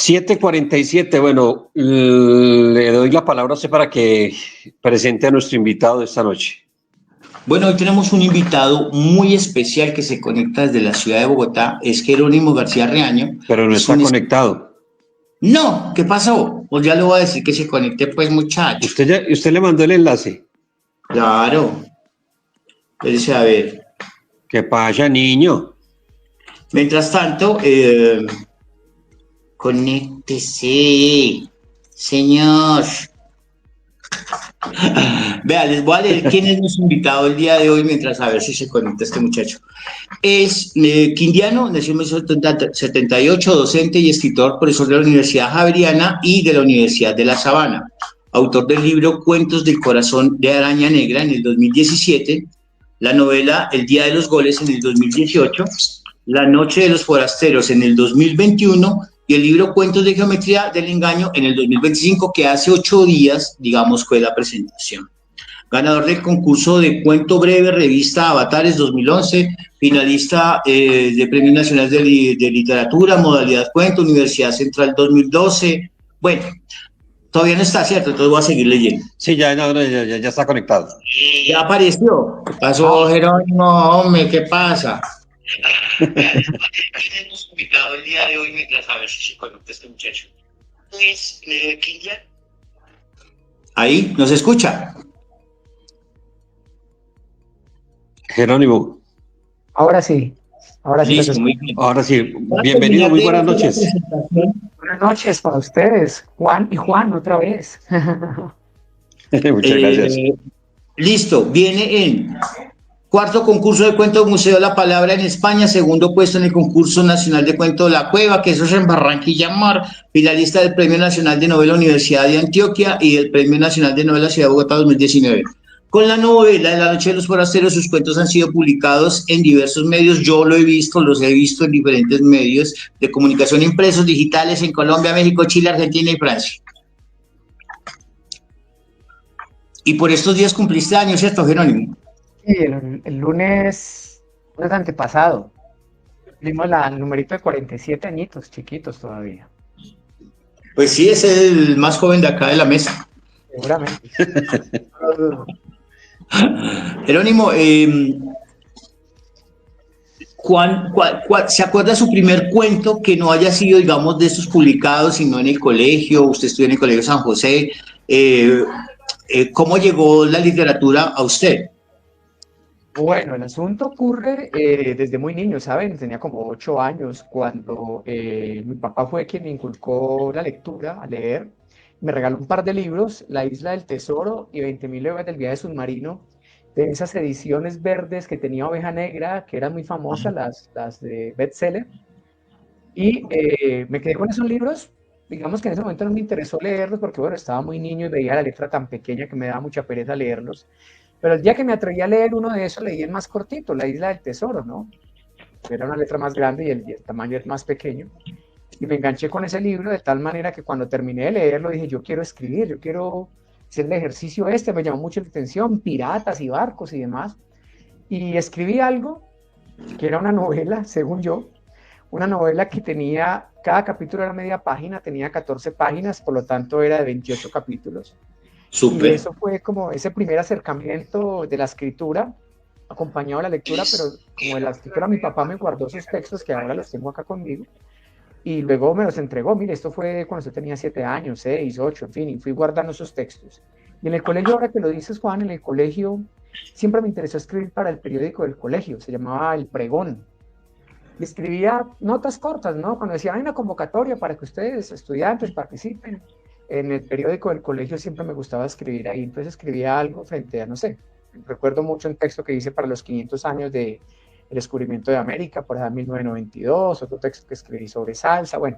7:47. Bueno, le doy la palabra a usted para que presente a nuestro invitado de esta noche. Bueno, hoy tenemos un invitado muy especial que se conecta desde la ciudad de Bogotá, es Jerónimo García Reaño. Pero no está conectado. No, ¿qué pasó? Pues ya le voy a decir que se conecte, pues, muchacho. ¿Usted le mandó el enlace? Claro. Espérese a ver. ¿Qué pasa, niño? Mientras tanto, conéctese, señor. Vea, les voy a leer quién es nuestro invitado el día de hoy mientras a ver si se conecta este muchacho. Es quindiano, nació en 1978, docente y escritor, profesor de la Universidad Javeriana y de la Universidad de La Sabana. Autor del libro Cuentos del Corazón de Araña Negra en el 2017, la novela El Día de los Goles en el 2018, La Noche de los Forasteros en el 2021 y el libro Cuentos de Geometría del Engaño en el 2025, que hace 8 días, digamos, fue la presentación. Ganador del concurso de cuento breve, revista Avatares 2011, finalista de Premio Nacional de Literatura, modalidad cuento, Universidad Central 2012. Bueno, todavía no está, ¿cierto? Entonces voy a seguir leyendo. Sí, ya está conectado. Ya apareció. ¿Qué pasó, Jerónimo? Hombre, ¿qué pasa? Hemos invitado el día de hoy mientras a ver si se conecta este muchacho. Es Kilian. Ahí, ¿nos escucha? Jerónimo. Ahora sí. Listo, muy bien. Ahora sí, bienvenido, muy buenas noches. Buenas noches para ustedes, Juan y Juan, otra vez. Muchas gracias. Listo, viene en cuarto concurso de cuento Museo de la Palabra en España, segundo puesto en el concurso nacional de cuento La Cueva, que eso es en Barranquilla Mar, finalista del Premio Nacional de Novela Universidad de Antioquia y del Premio Nacional de Novela Ciudad de Bogotá 2019. Con la novela de La Noche de los Forasteros, sus cuentos han sido publicados en diversos medios. Yo los he visto en diferentes medios de comunicación impresos, digitales en Colombia, México, Chile, Argentina y Francia. Y por estos días cumpliste años, ¿cierto, Jerónimo? Sí, el lunes antepasado. Cumplimos el numerito de 47 añitos, chiquitos todavía. Pues sí, es el más joven de acá de la mesa. Seguramente. Jerónimo, Juan, ¿se acuerda de su primer cuento que no haya sido, digamos, de estos publicados, sino en el colegio? Usted estudió en el Colegio San José. ¿Cómo llegó la literatura a usted? Bueno, el asunto ocurre desde muy niño, ¿saben? Tenía como 8 años cuando mi papá fue quien me inculcó la lectura, a leer. Me regaló un par de libros, La Isla del Tesoro y 20.000 leguas del viaje submarino, de esas ediciones verdes que tenía Oveja Negra, que eran muy famosas, las de bestseller. Y me quedé con esos libros. Digamos que en ese momento no me interesó leerlos porque, bueno, estaba muy niño y veía la letra tan pequeña que me daba mucha pereza leerlos. Pero el día que me atreví a leer uno de esos, leí el más cortito, La Isla del Tesoro, ¿no? Era una letra más grande y el tamaño es más pequeño. Y me enganché con ese libro de tal manera que cuando terminé de leerlo dije, yo quiero escribir, yo quiero hacer el ejercicio este, me llamó mucho la atención, piratas y barcos y demás. Y escribí algo que era una novela, según yo, una novela que tenía, cada capítulo era media página, tenía 14 páginas, por lo tanto era de 28 capítulos. Súper. Y eso fue como ese primer acercamiento de la escritura, acompañado de la lectura, pero como de la escritura mi papá me guardó sus textos, que ahora los tengo acá conmigo, y luego me los entregó. Mire, esto fue cuando yo tenía 7 años, 6, 8, en fin, y fui guardando esos textos. Y en el colegio, ahora que lo dices, Juan, en el colegio siempre me interesó escribir para el periódico del colegio, se llamaba El Pregón. Y escribía notas cortas, ¿no? Cuando decía, hay una convocatoria para que ustedes, estudiantes, participen. En el periódico del colegio siempre me gustaba escribir ahí, entonces escribía algo frente a, no sé, recuerdo mucho un texto que hice para los 500 años del descubrimiento de América, por allá en 1992, otro texto que escribí sobre salsa, bueno,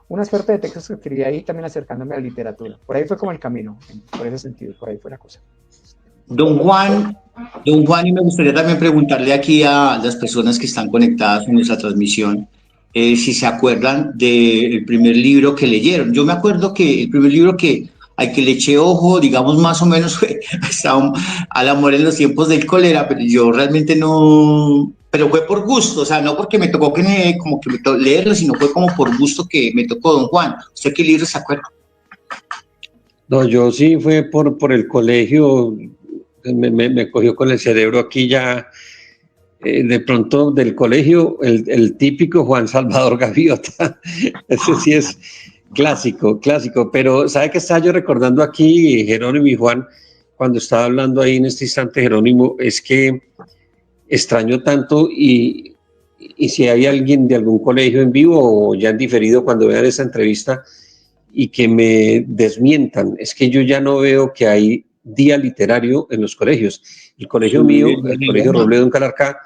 una suerte de textos que escribí ahí también acercándome a la literatura. Por ahí fue como el camino, por ese sentido, por ahí fue la cosa. Don Juan, y me gustaría también preguntarle aquí a las personas que están conectadas en nuestra transmisión, si se acuerdan del primer libro que leyeron. Yo me acuerdo que el primer libro al que le eché ojo, digamos, más o menos fue Al amor en los tiempos del cólera, pero yo realmente no pero fue por gusto, o sea, no porque me tocó como que leerlo, sino fue como por gusto que me tocó Don Juan. ¿Usted qué libro se acuerda? No, yo sí fue por el colegio, me cogió con el cerebro aquí ya, de pronto del colegio, el típico Juan Salvador Gaviota, ese sí es clásico, clásico, pero ¿sabe qué estaba yo recordando aquí, Jerónimo y Juan, cuando estaba hablando ahí en este instante, Jerónimo? Es que extraño tanto y si hay alguien de algún colegio en vivo o ya han diferido cuando vean esta entrevista y que me desmientan, es que yo ya no veo que hay día literario en los colegios. El colegio mío, el colegio Robledo en Calarcá,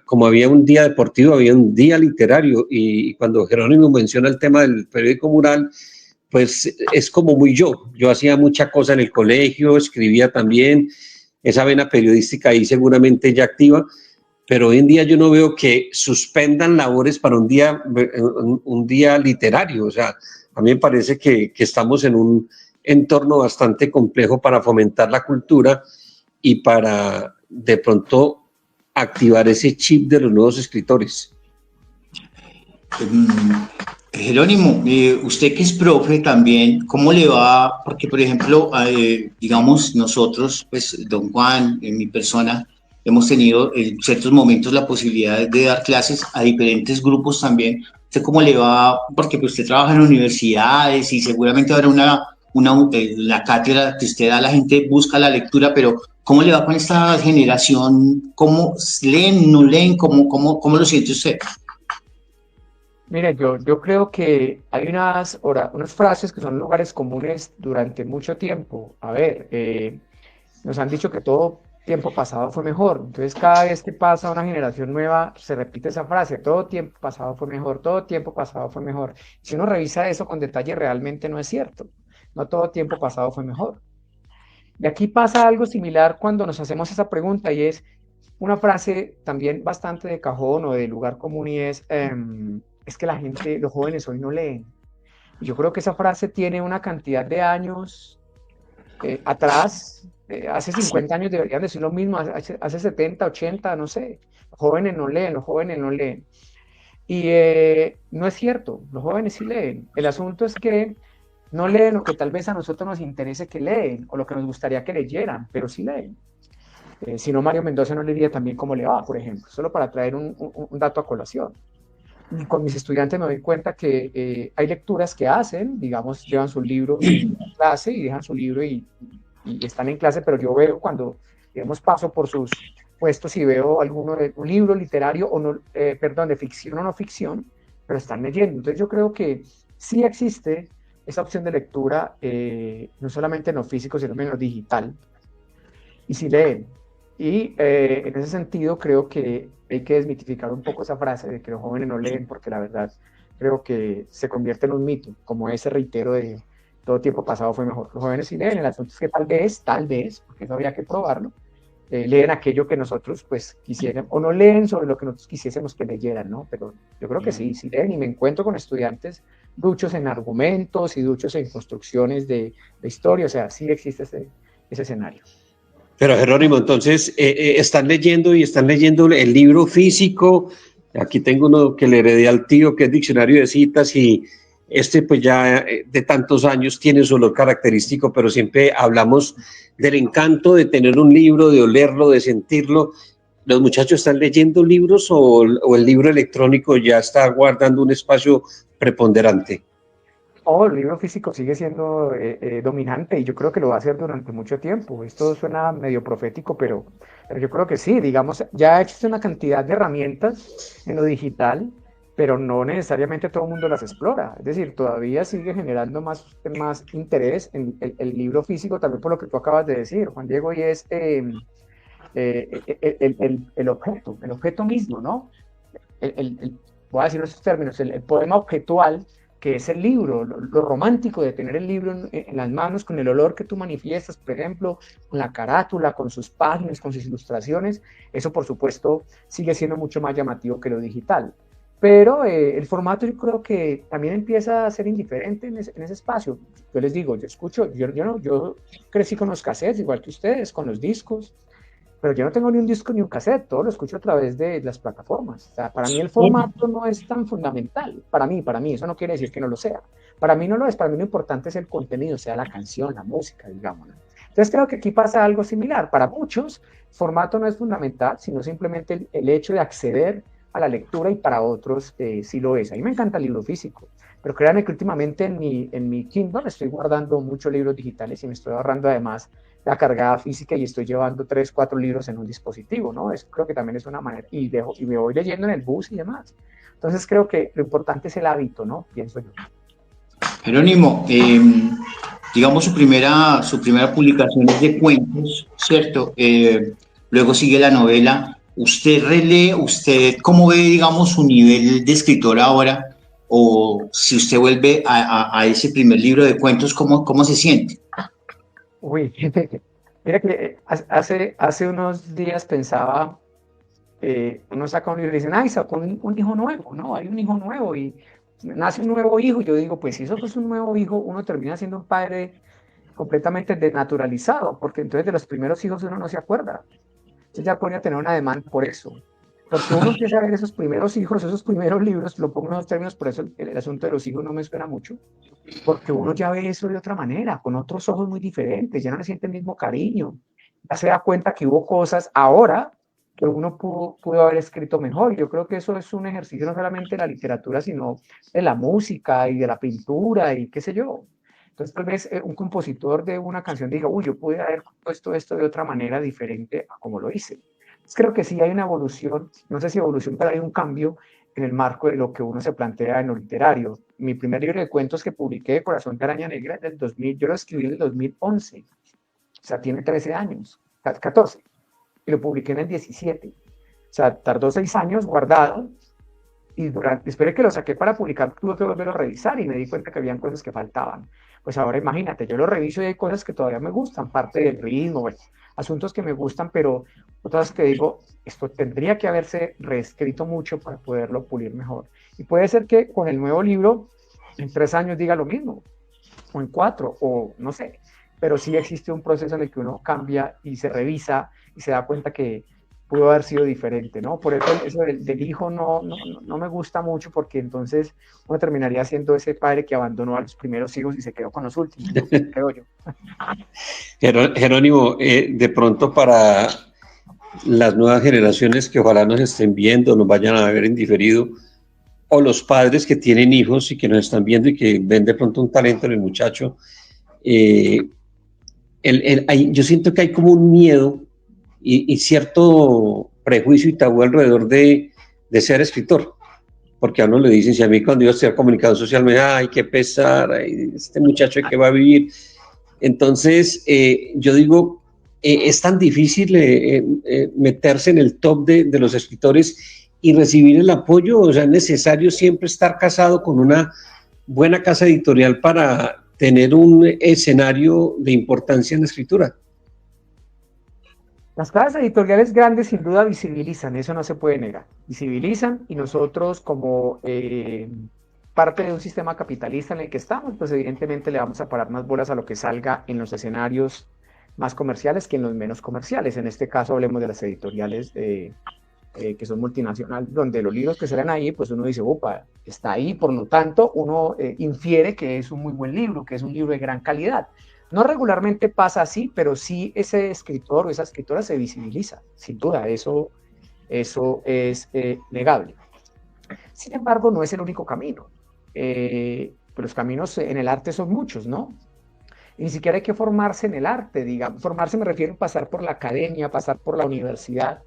como había un día deportivo, había un día literario y cuando Jerónimo menciona el tema del periódico mural, pues es como muy yo hacía mucha cosa en el colegio, escribía también, esa vena periodística ahí seguramente ya activa, pero hoy en día yo no veo que suspendan labores para un día literario. O sea, a mí me parece que estamos en un entorno bastante complejo para fomentar la cultura y para de pronto activar ese chip de los nuevos escritores. Jerónimo, usted que es profe también, ¿cómo le va? Porque, por ejemplo, digamos, nosotros, pues, don Juan, en mi persona, hemos tenido en ciertos momentos la posibilidad de dar clases a diferentes grupos también. ¿Usted cómo le va? Porque pues, usted trabaja en universidades y seguramente habrá la cátedra que usted da, la gente busca la lectura, pero ¿cómo le va con esta generación? ¿Cómo leen, no leen? ¿Cómo lo siente usted? Mire, yo creo que hay unas frases que son lugares comunes durante mucho tiempo. A ver, nos han dicho que todo tiempo pasado fue mejor. Entonces, cada vez que pasa una generación nueva, se repite esa frase, todo tiempo pasado fue mejor, todo tiempo pasado fue mejor. Si uno revisa eso con detalle, realmente no es cierto. No todo tiempo pasado fue mejor. Y aquí pasa algo similar cuando nos hacemos esa pregunta y es una frase también bastante de cajón o de lugar común y es que la gente, los jóvenes hoy no leen. Y yo creo que esa frase tiene una cantidad de años atrás, hace 50 años deberían decir lo mismo, hace 70, 80, no sé. Los jóvenes no leen, los jóvenes no leen. Y no es cierto, los jóvenes sí leen. El asunto es que no leen lo que tal vez a nosotros nos interese que leen o lo que nos gustaría que leyeran, pero sí leen. Si no, Mario Mendoza no le diría también cómo le va, por ejemplo, solo para traer un dato a colación. Y con mis estudiantes me doy cuenta que hay lecturas que hacen, digamos, llevan su libro en clase y dejan su libro y están en clase, pero yo veo cuando, digamos, paso por sus puestos y veo un libro literario o no, perdón, de ficción o no ficción, pero están leyendo. Entonces yo creo que sí existe esa opción de lectura, no solamente en lo físico, sino en lo digital, y sí leen. Y en ese sentido creo que hay que desmitificar un poco esa frase de que los jóvenes no leen, porque la verdad creo que se convierte en un mito, como ese reitero de todo tiempo pasado fue mejor. Los jóvenes sí leen, el asunto es que tal vez, porque eso habría que probarlo, leen aquello que nosotros pues quisiéramos, o no leen sobre lo que nosotros quisiésemos que leyeran, ¿no? Pero yo creo que sí leen, y me encuentro con estudiantes duchos en argumentos y duchos en construcciones de historia, o sea, sí existe ese escenario. Pero Jerónimo, entonces, están leyendo el libro físico. Aquí tengo uno que le heredé al tío, que es Diccionario de Citas, y pues ya de tantos años tiene su olor característico, pero siempre hablamos del encanto de tener un libro, de olerlo, de sentirlo. ¿Los muchachos están leyendo libros o el libro electrónico ya está guardando un espacio preponderante? El libro físico sigue siendo dominante y yo creo que lo va a hacer durante mucho tiempo. Esto suena medio profético, pero yo creo que sí, digamos, ya existe una cantidad de herramientas en lo digital, pero no necesariamente todo el mundo las explora. Es decir, todavía sigue generando más interés en el libro físico, también por lo que tú acabas de decir, Juan Diego, y es el objeto mismo, ¿no? Voy a decir esos términos, el poema objetual, que es el libro, lo romántico de tener el libro en las manos, con el olor que tú manifiestas, por ejemplo, con la carátula, con sus páginas, con sus ilustraciones, eso por supuesto sigue siendo mucho más llamativo que lo digital. Pero el formato yo creo que también empieza a ser indiferente en ese espacio. Yo les digo, yo escucho, yo crecí con los cassettes, igual que ustedes, con los discos, pero yo no tengo ni un disco ni un cassette, todo lo escucho a través de las plataformas. O sea, para mí el formato no es tan fundamental, para mí, eso no quiere decir que no lo sea. Para mí no lo es, para mí lo importante es el contenido, sea la canción, la música, digamos, ¿no? Entonces creo que aquí pasa algo similar. Para muchos, formato no es fundamental, sino simplemente el hecho de acceder a la lectura y para otros sí lo es. A mí me encanta el libro físico, pero créanme que últimamente en mi Kindle estoy guardando muchos libros digitales y me estoy ahorrando además la cargada física y estoy llevando 3, 4 libros en un dispositivo, ¿no? Eso creo que también es una manera, y me voy leyendo en el bus y demás. Entonces creo que lo importante es el hábito, ¿no? Pienso yo. Jerónimo, digamos su primera publicación es de cuentos, ¿cierto? Luego sigue la novela. ¿Usted relee, usted cómo ve, digamos, su nivel de escritor ahora? O si usted vuelve a ese primer libro de cuentos, ¿cómo se siente? Uy, mira que hace unos días pensaba, uno saca un libro y dicen, ay, sacó un hijo nuevo, ¿no? Hay un hijo nuevo y nace un nuevo hijo. Yo digo, pues si eso es un nuevo hijo, uno termina siendo un padre completamente desnaturalizado, porque entonces de los primeros hijos uno no se acuerda. Entonces ya pone a tener una demanda por eso. Porque uno empieza a ver esos primeros hijos, esos primeros libros, lo pongo en esos términos, por eso el asunto de los hijos no me suena mucho, porque uno ya ve eso de otra manera, con otros ojos muy diferentes, ya no le siente el mismo cariño, ya se da cuenta que hubo cosas ahora que uno pudo haber escrito mejor. Yo creo que eso es un ejercicio no solamente de la literatura, sino de la música y de la pintura y qué sé yo. Entonces, tal vez un compositor de una canción diga, uy, yo pude haber puesto esto de otra manera diferente a como lo hice. Entonces, creo que sí hay una evolución, no sé si evolución, pero hay un cambio en el marco de lo que uno se plantea en lo literario. Mi primer libro de cuentos que publiqué, Corazón de Araña Negra, es del 2000, yo lo escribí en el 2011, o sea, tiene 13 años, 14, y lo publiqué en el 17. O sea, tardó 6 años guardado y esperé que lo saqué para publicar, tuve que volverlo a revisar y me di cuenta que habían cosas que faltaban. Pues ahora imagínate, yo lo reviso y hay cosas que todavía me gustan, parte del ritmo, bueno, asuntos que me gustan, pero otras que digo, esto tendría que haberse reescrito mucho para poderlo pulir mejor. Y puede ser que con el nuevo libro, en 3 años diga lo mismo, o en 4, o no sé, pero sí existe un proceso en el que uno cambia y se revisa y se da cuenta que pudo haber sido diferente, ¿no? Por eso del hijo no me gusta mucho porque entonces uno terminaría siendo ese padre que abandonó a los primeros hijos y se quedó con los últimos, ¿no? Creo yo. Jerónimo, de pronto para las nuevas generaciones que ojalá nos estén viendo, nos vayan a ver en diferido, o los padres que tienen hijos y que nos están viendo y que ven de pronto un talento en el muchacho, eh, yo siento que hay como un miedo y cierto prejuicio y tabú alrededor de ser escritor, porque a uno le dicen, si a mí cuando iba a estudiar comunicación social me da, ay, qué pesar, ay, este muchacho de qué va a vivir. Entonces, yo digo, es tan difícil meterse en el top de los escritores y recibir el apoyo, o sea, es necesario siempre estar casado con una buena casa editorial para tener un escenario de importancia en la escritura. Las casas editoriales grandes sin duda visibilizan, eso no se puede negar. Visibilizan y nosotros como parte de un sistema capitalista en el que estamos, pues evidentemente le vamos a parar más bolas a lo que salga en los escenarios más comerciales que en los menos comerciales. En este caso hablemos de las editoriales que son multinacionales, donde los libros que salen ahí, pues uno dice, opa, está ahí, por lo tanto uno infiere que es un muy buen libro, que es un libro de gran calidad. No regularmente pasa así, pero sí ese escritor o esa escritora se visibiliza, sin duda, eso es negable. Sin embargo, no es el único camino. Pues los caminos en el arte son muchos, ¿no? Y ni siquiera hay que formarse en el arte, digamos. Formarse me refiero a pasar por la academia, pasar por la universidad,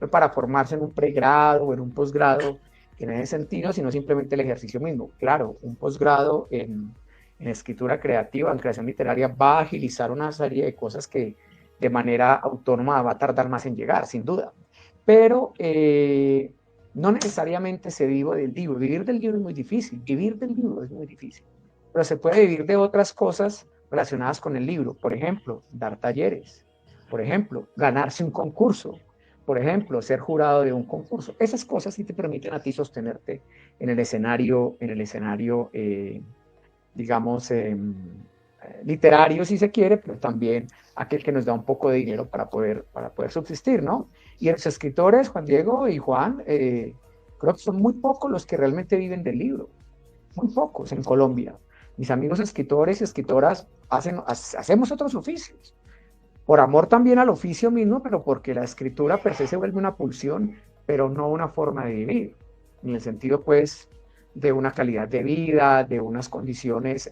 no para formarse en un pregrado o en un posgrado, que no es sentido, sino simplemente el ejercicio mismo. Claro, un posgrado en escritura creativa, en creación literaria, va a agilizar una serie de cosas que de manera autónoma va a tardar más en llegar, sin duda. Pero no necesariamente se vive del libro. Vivir del libro es muy difícil. Vivir del libro es muy difícil. Pero se puede vivir de otras cosas relacionadas con el libro. Por ejemplo, dar talleres. Por ejemplo, ganarse un concurso. Por ejemplo, ser jurado de un concurso. Esas cosas sí te permiten a ti sostenerte en el escenario digamos, literario si se quiere, pero también aquel que nos da un poco de dinero para poder subsistir, ¿no? Y los escritores, Juan Diego y Juan, creo que son muy pocos los que realmente viven del libro, muy pocos en Colombia. Mis amigos escritores y escritoras hacemos otros oficios, por amor también al oficio mismo, pero porque la escritura per se se vuelve una pulsión, pero no una forma de vivir, en el sentido pues de una calidad de vida, de unas condiciones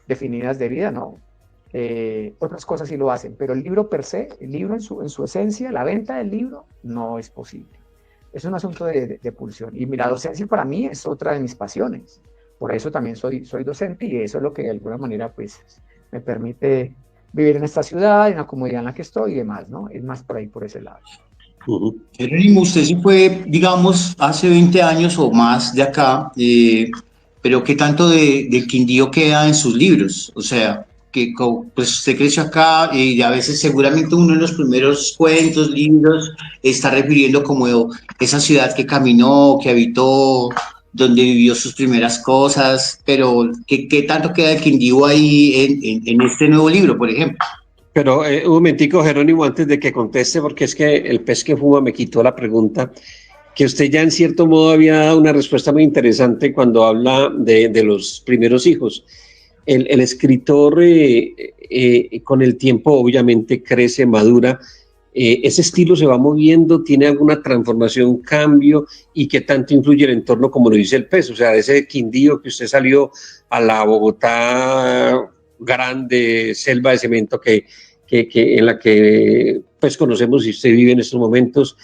definidas de vida, no. Otras cosas sí lo hacen, pero el libro per se, el libro en su esencia, la venta del libro, no es posible. Es un asunto de pulsión. Y la docencia para mí es otra de mis pasiones. Por eso también soy docente y eso es lo que de alguna manera pues me permite vivir en esta ciudad, en la comunidad en la que estoy y demás, ¿no? Es más por ahí, por ese lado. Jerónimo, usted sí fue, digamos, hace 20 años o más de acá, pero ¿qué tanto de Quindío queda en sus libros? O sea, que pues usted creció acá y a veces seguramente uno en los primeros cuentos, libros, está refiriendo como esa ciudad que caminó, que habitó, donde vivió sus primeras cosas, pero ¿qué tanto queda de Quindío ahí en este nuevo libro, por ejemplo? Pero un momentico, Jerónimo, antes de que conteste, porque es que el pez que fuma me quitó la pregunta, que usted ya en cierto modo había dado una respuesta muy interesante cuando habla de los primeros hijos. El escritor con el tiempo obviamente crece, madura, ese estilo se va moviendo, tiene alguna transformación, cambio, y qué tanto influye el entorno, como lo dice el pez, o sea, ese Quindío que usted salió a la Bogotá grande, selva de cemento que en la que pues conocemos y usted vive en estos momentos,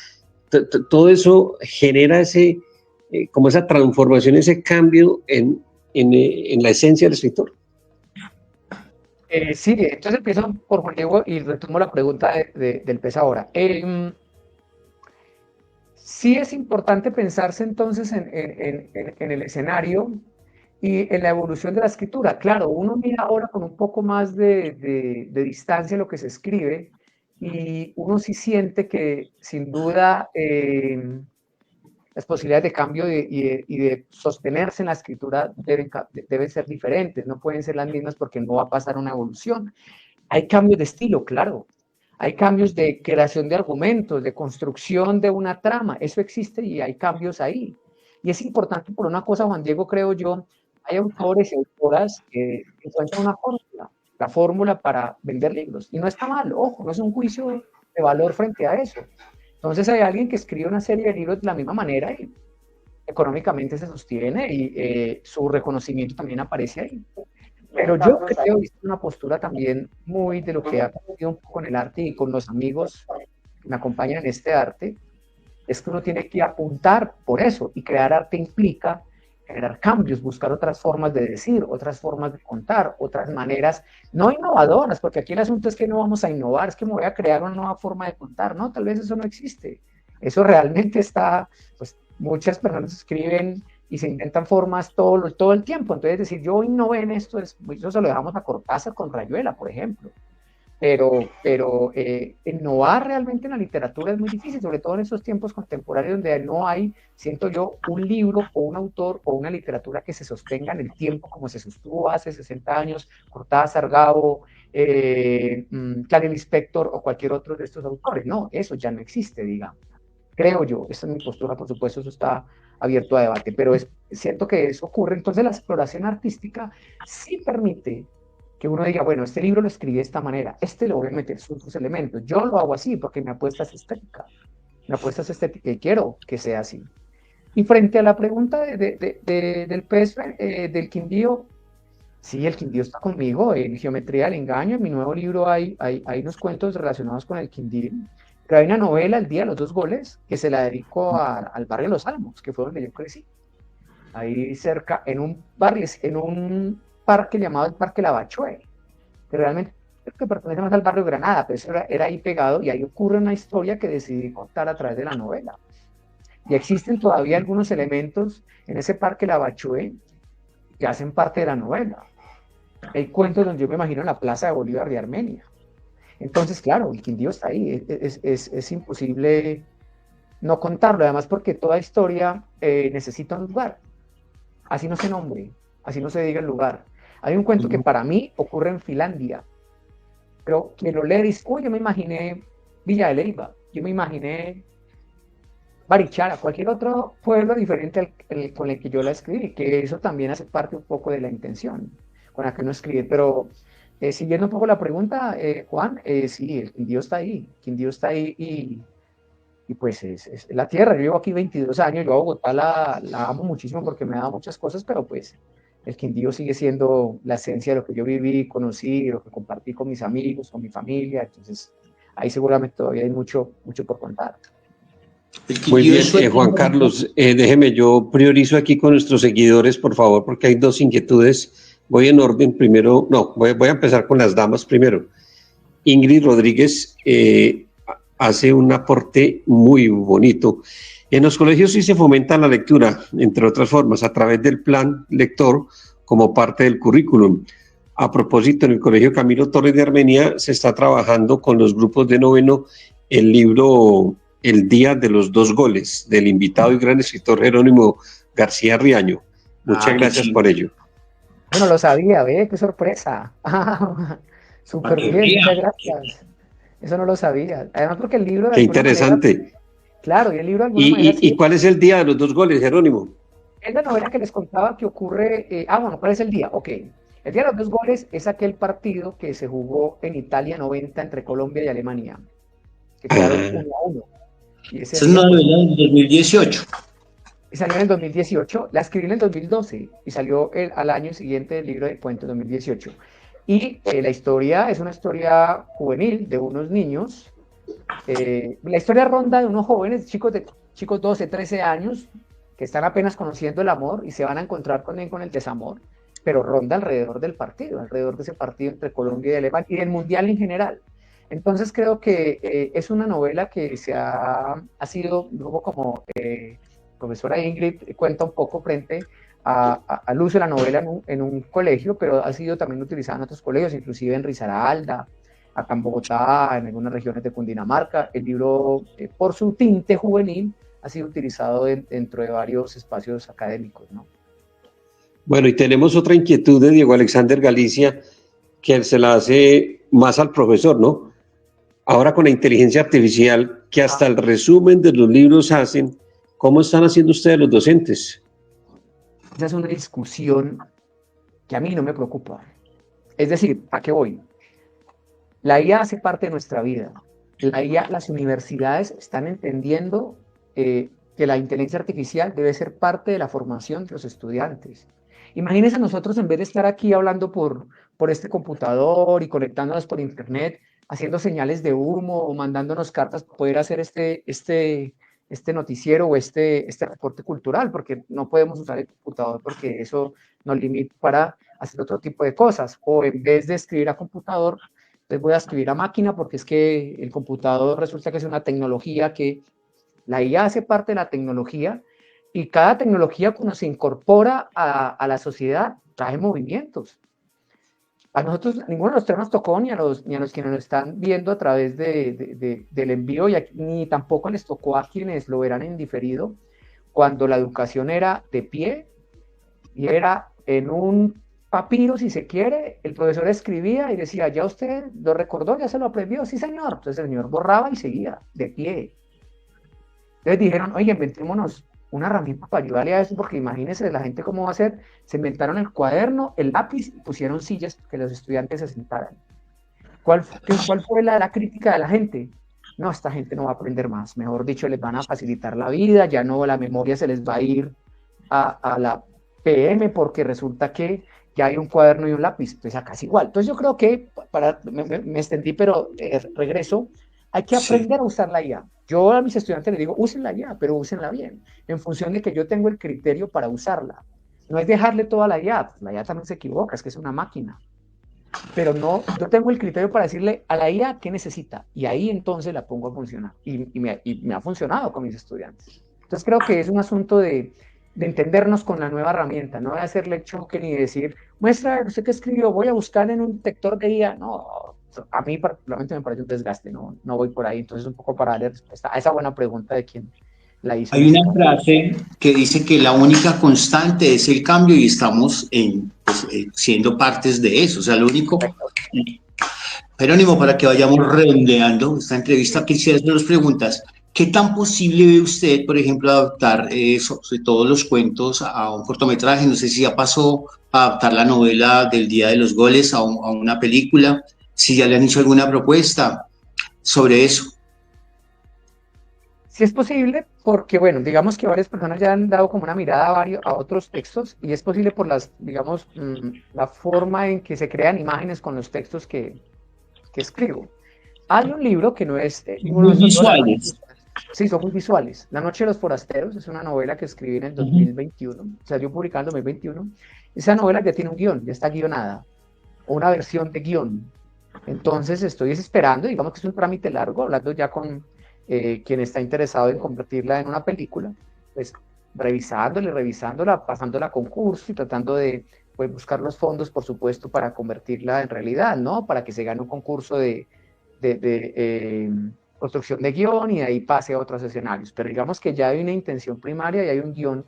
todo eso genera ese, como esa transformación, ese cambio en la esencia del escritor. Sí, entonces empiezo por Juan Diego y retomo la pregunta del pez ahora. Sí es importante pensarse entonces en el escenario y en la evolución de la escritura. Claro, uno mira ahora con un poco más de distancia lo que se escribe y uno sí siente que sin duda las posibilidades de cambio y de sostenerse en la escritura deben ser diferentes, no pueden ser las mismas porque no va a pasar una evolución. Hay cambios de estilo, claro. Hay cambios de creación de argumentos, de construcción de una trama. Eso existe y hay cambios ahí. Y es importante por una cosa, Juan Diego, creo yo, hay autores y autoras que encuentran una fórmula, la fórmula para vender libros. Y no está mal, ojo, no es un juicio de valor frente a eso. Entonces hay alguien que escribe una serie de libros de la misma manera y económicamente se sostiene y su reconocimiento también aparece ahí. Pero yo creo, y es una postura también muy de lo que ha ocurrido un poco con el arte y con los amigos que me acompañan en este arte, es que uno tiene que apuntar por eso, y crear arte implica generar cambios, buscar otras formas de decir, otras formas de contar, otras maneras, no innovadoras, porque aquí el asunto es que no vamos a innovar, es que me voy a crear una nueva forma de contar, no, tal vez eso no existe, eso realmente está, pues muchas personas escriben y se inventan formas todo el tiempo, entonces decir yo innové en esto, eso se lo dejamos a Cortázar con Rayuela, por ejemplo, pero innovar realmente en la literatura es muy difícil, sobre todo en esos tiempos contemporáneos donde no hay, siento yo, un libro o un autor o una literatura que se sostenga en el tiempo como se sostuvo hace 60 años, Cortázar, Gabo, Clarice Lispector o cualquier otro de estos autores. No, eso ya no existe, digamos. Creo yo, esta es mi postura, por supuesto, eso está abierto a debate, pero es cierto que eso ocurre. Entonces la exploración artística sí permite que uno diga, bueno, este libro lo escribí de esta manera, este lo voy a meter sus elementos, yo lo hago así porque mi apuesta es estética, y quiero que sea así. Y frente a la pregunta del pez, del Quindío, sí, el Quindío está conmigo en Geometría del Engaño, en mi nuevo libro hay unos cuentos relacionados con el Quindío, pero hay una novela, El Día de los Dos Goles, que se la dedico al barrio de Los Álamos, que fue donde yo crecí, ahí cerca, en un barrio, en un parque llamado el Parque Lavachué, que realmente creo que pertenece más al barrio Granada, pero eso era ahí pegado y ahí ocurre una historia que decidí contar a través de la novela. Y existen todavía algunos elementos en ese Parque Lavachué que hacen parte de la novela. Hay cuentos donde yo me imagino la Plaza de Bolívar de Armenia. Entonces, claro, el Quindío está ahí, es imposible no contarlo, además porque toda historia necesita un lugar, así no se nombre, así no se diga el lugar. Hay un cuento que para mí ocurre en Finlandia, pero quien lo lee dice, uy, yo me imaginé Villa de Leyva, yo me imaginé Barichara, cualquier otro pueblo diferente con el que yo la escribí, que eso también hace parte un poco de la intención con la que uno escribe. Pero siguiendo un poco la pregunta, Juan, sí, el Quindío está ahí, Quindío está ahí y pues es la tierra. Yo llevo aquí 22 años, yo a Bogotá la amo muchísimo porque me ha dado muchas cosas, pero pues el Quindío sigue siendo la esencia de lo que yo viví, conocí, lo que compartí con mis amigos, con mi familia, entonces ahí seguramente todavía hay mucho, mucho por contar. El Muy Quindío es bien, sueño. Juan Carlos, déjeme, yo priorizo aquí con nuestros seguidores, por favor, porque hay dos inquietudes. Voy en orden primero, no, voy a empezar con las damas primero. Ingrid Rodríguez hace un aporte muy bonito. En los colegios sí se fomenta la lectura, entre otras formas, a través del plan lector como parte del currículum. A propósito, en el Colegio Camilo Torres de Armenia se está trabajando con los grupos de noveno el libro El Día de los Dos Goles, del invitado y gran escritor Jerónimo García Riaño. Muchas Qué gracias chido. por ello. Bueno, lo sabía, ¿ve? ¡Qué sorpresa! Para Súper que bien, vea. muchas gracias. Eso no lo sabía. Además, porque el libro de Qué alguna manera, interesante. claro, y el libro de alguna manera ¿Y sí, cuál es el Día de los Dos Goles, Jerónimo? es la novela que les contaba que ocurre. Bueno, ¿cuál es el día? Ok. El día de los dos goles es aquel partido que se jugó en Italia 90 entre Colombia y Alemania, que quedaron Ah, 1-1. Y ese Esa es una día, pues, novela del 2018. salió en el 2018, la escribí en el 2012 y salió al año siguiente el libro de cuentos 2018. Y la historia es una historia juvenil de unos niños. La historia ronda de unos jóvenes, chicos 12, 13 años, que están apenas conociendo el amor y se van a encontrar con el desamor, pero ronda alrededor del partido, alrededor de ese partido entre Colombia y Alemania y del Mundial en general. Entonces creo que es una novela que ha sido luego como profesora Ingrid cuenta un poco frente al uso de la novela en un colegio, pero ha sido también utilizada en otros colegios, inclusive en Risaralda, acá en Bogotá, en algunas regiones de Cundinamarca. El libro, por su tinte juvenil, ha sido utilizado dentro de varios espacios académicos, ¿no? bueno, y tenemos otra inquietud de Diego Alexander Galicia, que se la hace más al profesor, ¿no? Ahora con la inteligencia artificial, que hasta el resumen de los libros hacen, ¿cómo están haciendo ustedes los docentes? Esa es una discusión que a mí no me preocupa. Es decir, ¿a qué voy? La IA hace parte de nuestra vida. La IA, las universidades están entendiendo que la inteligencia artificial debe ser parte de la formación de los estudiantes. Imagínense nosotros, en vez de estar aquí hablando por este computador y conectándonos por internet, haciendo señales de humo o mandándonos cartas para poder hacer este noticiero o este reporte cultural, porque no podemos usar el computador porque eso nos limita para hacer otro tipo de cosas. O en vez de escribir a computador, entonces voy a escribir a máquina porque es que el computador resulta que es una tecnología que la IA hace parte de la tecnología y cada tecnología cuando se incorpora a la sociedad trae movimientos. A nosotros, ninguno de los tres nos tocó, ni a los que nos están viendo a través del envío, ni tampoco les tocó a quienes lo verán en diferido, cuando la educación era de pie y era en un papiro, si se quiere, el profesor escribía y decía, ya usted lo recordó, ya se lo aprendió, sí señor. Entonces el señor borraba y seguía de pie. Entonces dijeron, oye, inventémonos una herramienta para ayudarle a eso, porque imagínense la gente cómo va a hacer. Se inventaron el cuaderno, el lápiz y pusieron sillas para que los estudiantes se sentaran. ¿Cuál fue la crítica de la gente? No, esta gente no va a aprender más. Mejor dicho, les van a facilitar la vida, ya no la memoria se les va a ir a la PM porque resulta que ya hay un cuaderno y un lápiz. Entonces acá es igual. Entonces yo creo que, me extendí, pero regreso, hay que Sí. aprender a usar la IA. Yo a mis estudiantes les digo, usen la IA, pero úsenla bien, en función de que yo tengo el criterio para usarla. No es dejarle toda la IA, la IA también se equivoca, es que es una máquina. Pero no, yo tengo el criterio para decirle a la IA qué necesita, y ahí entonces la pongo a funcionar. Y me ha funcionado con mis estudiantes. Entonces creo que es un asunto de entendernos con la nueva herramienta, no de hacerle choque ni decir, muestra, no sé qué escribió, voy a buscar en un detector de IA. No, a mí particularmente me parece un desgaste, no voy por ahí. Entonces un poco para darle respuesta a esa buena pregunta de quien la hice en Hay ese una momento. frase que dice que la única constante es el cambio y estamos siendo partes de eso. O sea, lo único. Correcto. Jerónimo, para que vayamos redondeando esta entrevista, quisiera hacer dos preguntas. ¿Qué tan posible ve usted, por ejemplo, adaptar sobre todos los cuentos a un cortometraje? No sé si ya pasó a adaptar la novela del Día de los Goles a una película, si ya le han hecho alguna propuesta sobre eso. Sí es posible porque, bueno, digamos que varias personas ya han dado como una mirada a otros textos y es posible por digamos, la forma en que se crean imágenes con los textos que escribo. Hay un libro que no es ninguno de Muy esos dos, La Noche de visuales. los Forasteros. Sí, son muy visuales. La Noche de los Forasteros es una novela que escribí en el Ujú. 2021, salió publicada en 2021. Esa novela ya tiene un guión, ya está guionada, o una versión de guión. Entonces estoy esperando, digamos que es un trámite largo, hablando ya con quien está interesado en convertirla en una película, pues revisándola, pasándola a concurso y tratando de pues, buscar los fondos, por supuesto, para convertirla en realidad, ¿no? Para que se gane un concurso de construcción de guión y de ahí pase a otros escenarios. Pero digamos que ya hay una intención primaria y hay un guión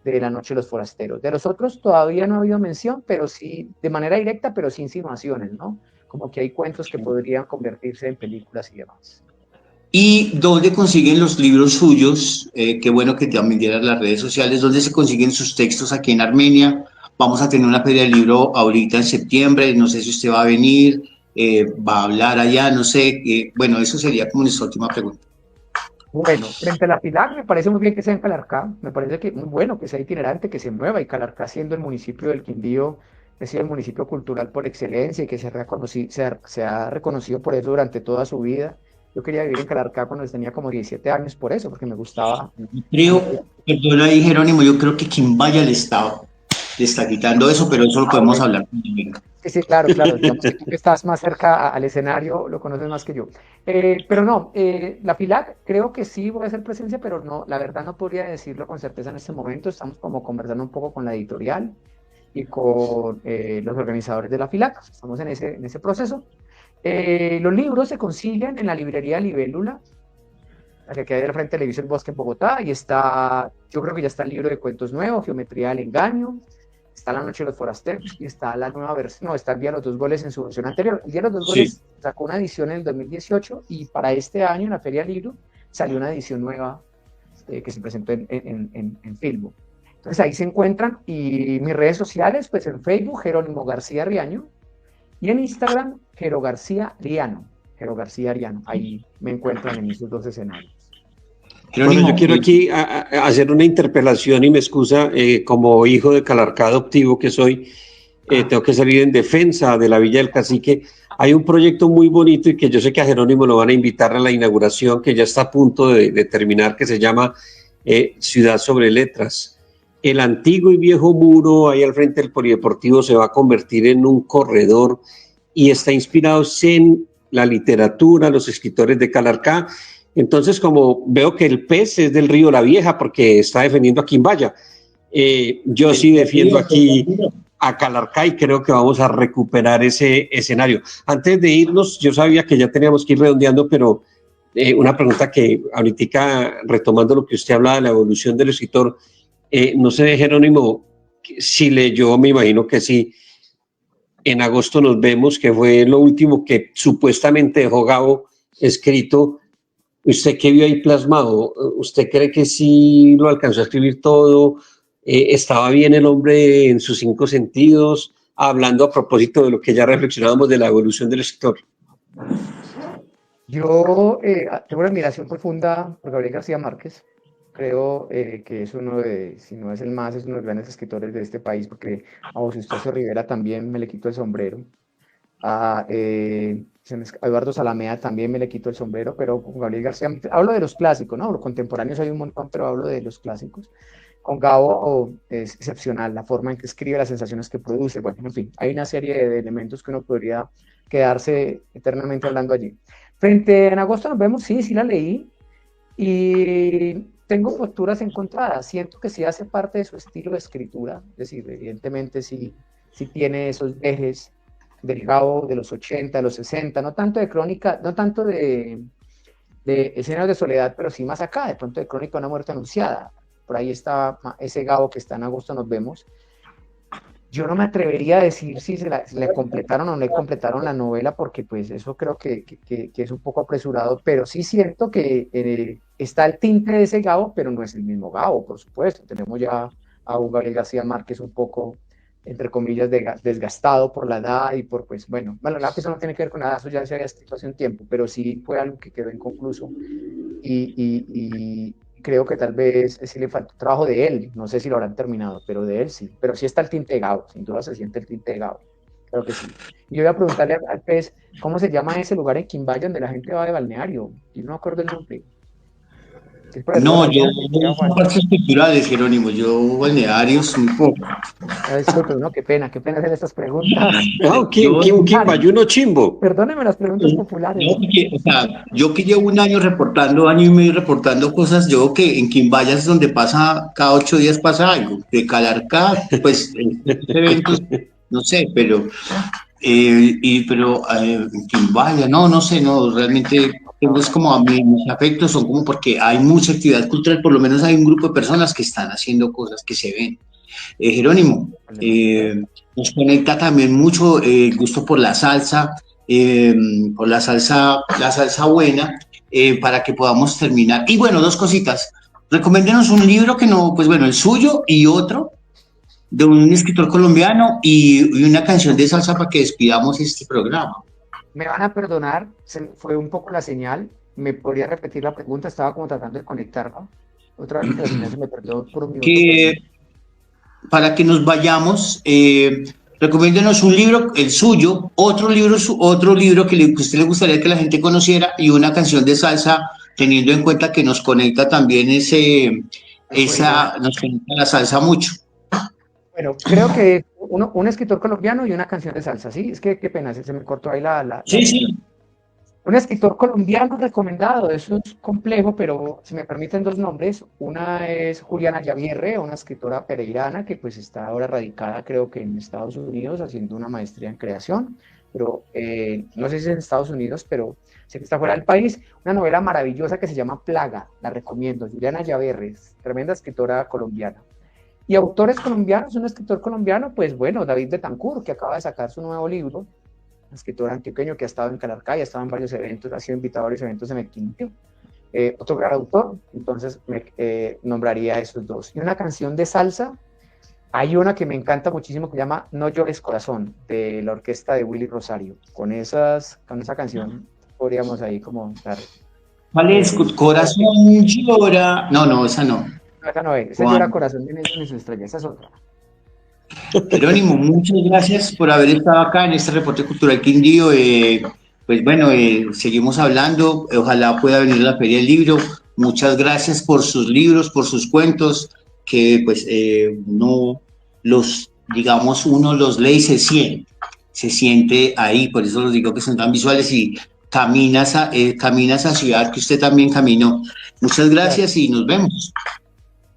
de La Noche de los Forasteros. De los otros todavía no ha habido mención, pero sí, de manera directa, pero sí insinuaciones, ¿no? Como que hay cuentos que podrían convertirse en películas y demás. ¿Y dónde consiguen los libros suyos? Qué bueno que también dieras las redes sociales. ¿Dónde se consiguen sus textos aquí en Armenia? Vamos a tener una feria del libro ahorita en septiembre. No sé si usted va a venir, va a hablar allá, no sé. Bueno, eso sería como nuestra última pregunta. Bueno, frente a la FILAC, me parece muy bien que sea en Calarcá, me parece que muy bueno que sea itinerante, que se mueva, y Calarcá siendo el municipio del Quindío, es el municipio cultural por excelencia y que se ha reconocido por eso durante toda su vida. Yo quería vivir en Calarcá cuando tenía como 17 años por eso, porque me gustaba. Creo, eh, perdona ahí, Jerónimo, yo creo que quien vaya al Estado le está quitando eso, pero eso lo podemos bueno, hablar. sí, sí, claro, claro. Digamos que tú que estás más cerca al escenario lo conoces más que yo. Pero no, la FILAC creo que sí voy a hacer presencia, pero no, la verdad no podría decirlo con certeza en este momento. Estamos como conversando un poco con la editorial y con los organizadores de la FILAC. Estamos en ese proceso. Los libros se consiguen en la librería Libélula, la que queda al frente del edificio El Bosque en Bogotá, y está, yo creo que ya está el libro de cuentos nuevo, Geometría del Engaño, está La Noche de los Forasteros y está la nueva versión, no, está El Día de los Dos Goles en su versión anterior. El Día de los Dos Sí. Goles sacó una edición en el 2018 y para este año en la Feria del Libro salió una edición nueva que se presentó en Filmo. Entonces ahí se encuentran y mis redes sociales, pues en Facebook, Jerónimo García Riaño, y en Instagram, Jero García Riano. Jero García Riano. Ahí me encuentran en esos dos escenarios. Bueno, yo Jerónimo, quiero aquí hacer una interpelación y me excusa, como hijo de Calarcá adoptivo que soy, tengo que salir en defensa de la Villa del Cacique. Hay un proyecto muy bonito y que yo sé que a Jerónimo lo van a invitar a la inauguración, que ya está a punto de terminar, que se llama Ciudad sobre Letras. El antiguo y viejo muro ahí al frente del Polideportivo se va a convertir en un corredor y está inspirado en la literatura, los escritores de Calarcá. Entonces, como veo que el pez es del río La Vieja porque está defendiendo a Quimbaya, yo sí defiendo aquí a Calarcá y creo que vamos a recuperar ese escenario. Antes de irnos, yo sabía que ya teníamos que ir redondeando, pero una pregunta que ahorita, retomando lo que usted hablaba de la evolución del escritor, no sé, Jerónimo, si leyó, me imagino que sí, En agosto nos vemos, que fue lo último que supuestamente dejó Gabo escrito. ¿Usted qué vio ahí plasmado? ¿Usted cree que sí lo alcanzó a escribir todo? ¿Estaba bien el hombre en sus cinco sentidos? Hablando a propósito de lo que ya reflexionábamos de la evolución del escritor. Yo tengo una admiración profunda por Gabriel García Márquez. Creo que es uno de, si no es el más, es uno de los grandes escritores de este país, porque a José Eustacio Rivera también me le quito el sombrero. A Eduardo Salamea también me le quito el sombrero, pero con Gabriel García, hablo de los clásicos, ¿no? Los contemporáneos hay un montón, pero hablo de los clásicos. Con Gabo es excepcional la forma en que escribe, las sensaciones que produce. Bueno, en fin, hay una serie de elementos que uno podría quedarse eternamente hablando allí. Frente en agosto nos vemos, sí, sí la leí y tengo posturas encontradas. Siento que sí hace parte de su estilo de escritura, es decir, evidentemente sí, sí tiene esos ejes del Gabo de los 80, de los 60, no tanto de crónica, no tanto de Escenas de Soledad, pero sí más acá, de pronto de Crónica de una muerte anunciada. Por ahí está ese Gabo que está en Agosto Nos Vemos. Yo no me atrevería a decir si se le completaron o no le completaron la novela, porque pues eso creo que es un poco apresurado, pero sí siento que está el tinte de ese Gabo, pero no es el mismo Gabo, por supuesto. Tenemos ya a un Gabriel García Márquez un poco, entre comillas, desgastado por la edad y por, pues, bueno, la que eso no tiene que ver con nada, eso ya se había escrito hace un tiempo, pero sí fue algo que quedó inconcluso y creo que tal vez sí le faltó trabajo de él, no sé si lo habrán terminado, pero de él sí, pero sí está el tinte de Gabo, sin duda se siente el tinte de Gabo, creo que sí. Y yo voy a preguntarle al pez, ¿cómo se llama ese lugar en Quimbaya donde la gente va de balneario? Yo no me acuerdo el nombre. Es por arriba de No, la yo vía, no son parques culturales, Jerónimo, yo balnearios muy poco. sí, pero no, qué pena hacer estas preguntas. Ah, Yo, un quimbayuno chimbo. Perdóneme las preguntas populares. no, porque, o sea, yo que llevo un año reportando, año y medio reportando cosas, yo veo que en Quimbaya es donde pasa, cada 8 días pasa algo. De Calarcá, pues, estos eventos, no sé, pero en Quimbaya, no sé, no, realmente, es como a mí, mis afectos son como porque hay mucha actividad cultural, por lo menos hay un grupo de personas que están haciendo cosas que se ven. Jerónimo, nos conecta también mucho el gusto eh, por la salsa buena, para que podamos terminar. Y bueno, dos cositas. Recomiéndenos un libro que no, pues bueno, el suyo y otro de un escritor colombiano y una canción de salsa para que despidamos este programa. Me van a perdonar, se me fue un poco la señal. ¿Me podría repetir la pregunta? Estaba como tratando de conectarla. Otra vez que la señal se me perdió por un minuto. Que para que nos vayamos, recomiéndenos un libro, el suyo, otro libro que a usted le gustaría que la gente conociera y una canción de salsa, teniendo en cuenta que nos conecta también nos conecta la salsa mucho. Bueno, creo que un escritor colombiano y una canción de salsa, ¿sí? Es que qué pena, se me cortó ahí la Sí, señal. sí. Un escritor colombiano recomendado, eso es complejo, pero si me permiten dos nombres, una es Juliana Yavirre, una escritora pereirana que pues está ahora radicada creo que en Estados Unidos haciendo una maestría en creación, pero no sé si es en Estados Unidos, pero sé que está fuera del país, una novela maravillosa que se llama Plaga, la recomiendo, Juliana Yavirre, tremenda escritora colombiana. Y autores colombianos, un escritor colombiano, pues bueno, David Betancourt, que acaba de sacar su nuevo libro, escritor antioqueño que ha estado en Calarcá, ha estado en varios eventos, ha sido invitado a varios eventos en el Quindío. Otro gran autor, entonces nombraría esos dos. Y una canción de salsa, hay una que me encanta muchísimo que se llama No llores corazón, de la orquesta de Willy Rosario. Con esa canción podríamos ahí como dar... ¿Cuál es? Corazón llora. No, esa no. No, esa no es, esa Juan. llora corazón de su estrella, esa es otra. Jerónimo, muchas gracias por haber estado acá en este reporte cultural Quindío. Pues bueno, seguimos hablando. Ojalá pueda venir a la Feria del Libro. Muchas gracias por sus libros, por sus cuentos, que pues no los, digamos, uno los lee y se siente ahí. Por eso los digo que son tan visuales y camina esa ciudad que usted también caminó. Muchas gracias y nos vemos.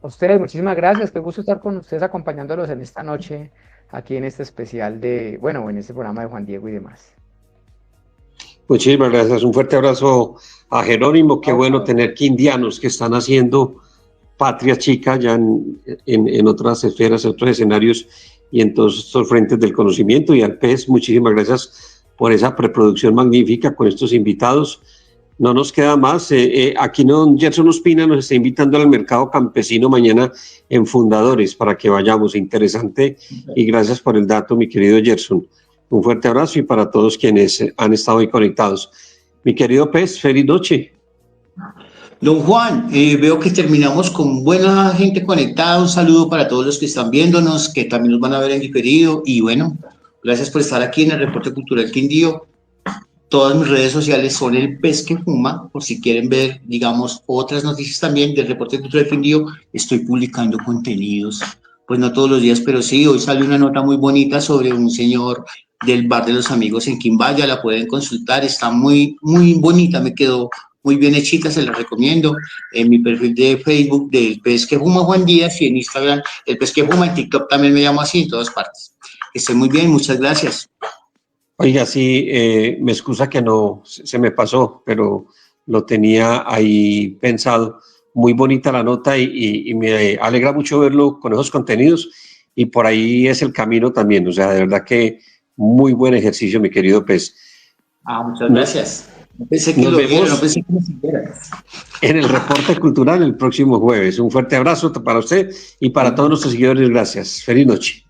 A ustedes, muchísimas gracias. Qué gusto estar con ustedes acompañándolos en esta noche, aquí en este especial en este programa de Juan Diego y demás. Muchísimas gracias. Un fuerte abrazo a Jerónimo. Qué bueno tener quindianos que están haciendo patria chica ya en otras esferas, en otros escenarios y en todos estos frentes del conocimiento. Y al PES, muchísimas gracias por esa preproducción magnífica con estos invitados. No nos queda más. Aquí don Gerson Ospina nos está invitando al mercado campesino mañana en Fundadores para que vayamos. Interesante y gracias por el dato, mi querido Gerson. Un fuerte abrazo y para todos quienes han estado ahí conectados. Mi querido Pez, feliz noche. Don Juan, veo que terminamos con buena gente conectada. Un saludo para todos los que están viéndonos, que también nos van a ver en diferido. Y bueno, gracias por estar aquí en el Reporte Cultural Quindío. Todas mis redes sociales son El Pez que Fuma, por si quieren ver, digamos, otras noticias también del Reporte Cultural Quindío. Estoy publicando contenidos, pues no todos los días, pero sí, hoy sale una nota muy bonita sobre un señor del Bar de los Amigos en Quimbaya, la pueden consultar, está muy, muy bonita, me quedó muy bien hechita, se la recomiendo. En mi perfil de Facebook del Pez que Fuma Juan Díaz y en Instagram El Pez que Fuma, en TikTok también me llamo así, en todas partes. Que estén muy bien, muchas gracias. Oiga, sí, me excusa que no se me pasó, pero lo tenía ahí pensado. Muy bonita la nota y me alegra mucho verlo con esos contenidos y por ahí es el camino también. O sea, de verdad que muy buen ejercicio, mi querido Pez. Muchas gracias. No pensé que Nos lo viera, vemos no pensé que lo siguiera. en el reporte cultural el próximo jueves. Un fuerte abrazo para usted y para todos nuestros seguidores. Gracias. Feliz noche.